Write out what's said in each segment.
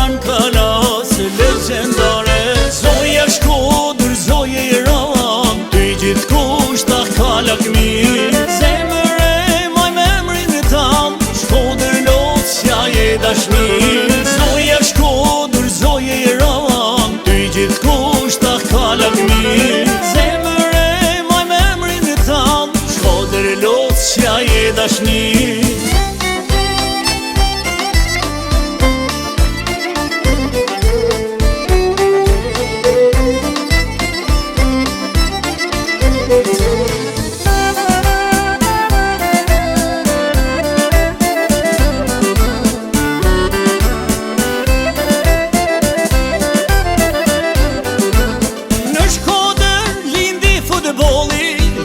kanë kalasë legendare. Zoja Shkodër, zoja Iran, ty gjithë kushta ka lakmi. Zemër e maj me emrin e tam, Shkodër lotsja je dashni. Zoja Shkodër, zoja Iran, ty gjithë kushta ka lakmi. Zemër e maj me emrin e tam, Shkodër lotsja je dashni.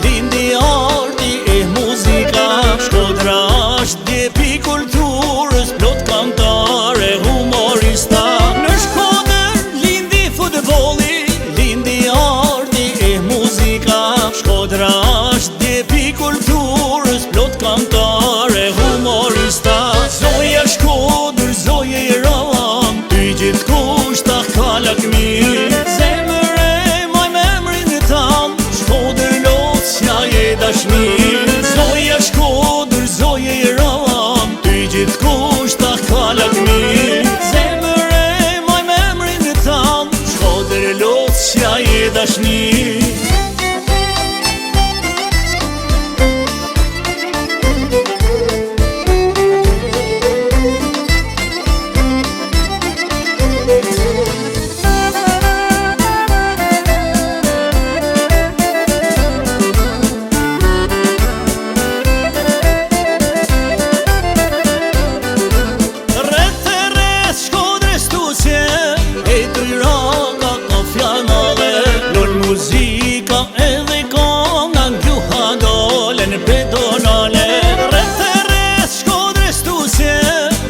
Lindi arti e muzika, Shkodra është djepi kulturës, plot kantare, humorista. Në Shkodër lindi futbolli, lindi arti e muzika, Shkodra është djepi kulturës, plot kantare, humorista. Zoja Shkodër, zoja Iran, ty gjithë kushta ka lakmi. Zemër e maj me emrin e tam, Shkodër lotsja je dashni. Zoja Shkodër, zoja Iran, ty gjithë kushta ka lakmi. Zemër e maj me emrin e tam, Shkodër lotsja je dashni. Muzika edhe konga ngjuha dole në pedonale. Rreth e rreth Shkodrës tusje,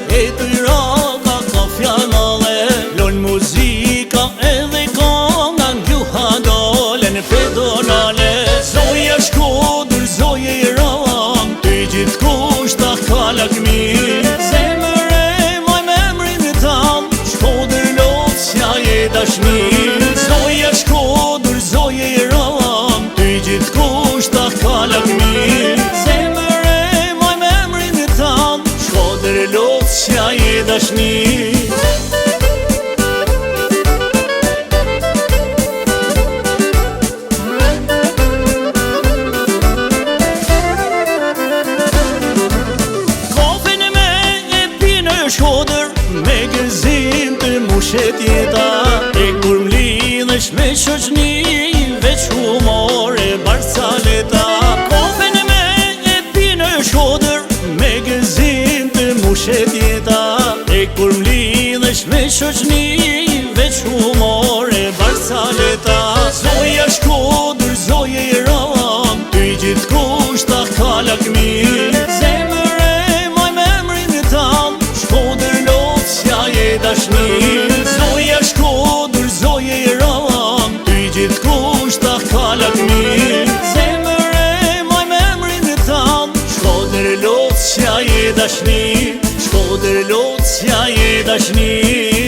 e Tirana ka fjanale. Lon muzika edhe konga ngjuha dole në pedonale. Zoja Shkodër, zoja Iran, ty gjithë kushta ka lakmi. Zemër e maj me emrin e tam, Shkodër lotsja je dashni. Zoja Shkodër, zoja Iran, ty gjithë kushta ka lakmi. Zemër e maj me emrin e tam, Shkodër lotsja je dashni. Kofën me e pinë Shkodër, me gëzim të mushet jeta. E kur m'lidhesh me shoqni, veç humor e barsaleta. Kofën me e pinë Shkodër, me gëzim të mushet jeta. E kur m'lidhesh me shoqni, veç humor e barsaleta. Zoja Shkodër, zoja Iran, ty gjithë kushta ka lakmi. Zemër e maj me emrin e tam, Shkodër lotsja je dashni. Zoja Shkodër, zoja Iran, ty gjithë kushta ka lakmi. Zemër e maj me emrin e tam, Shkodër lotsja je dashni. Shkodër lotsja je dashni.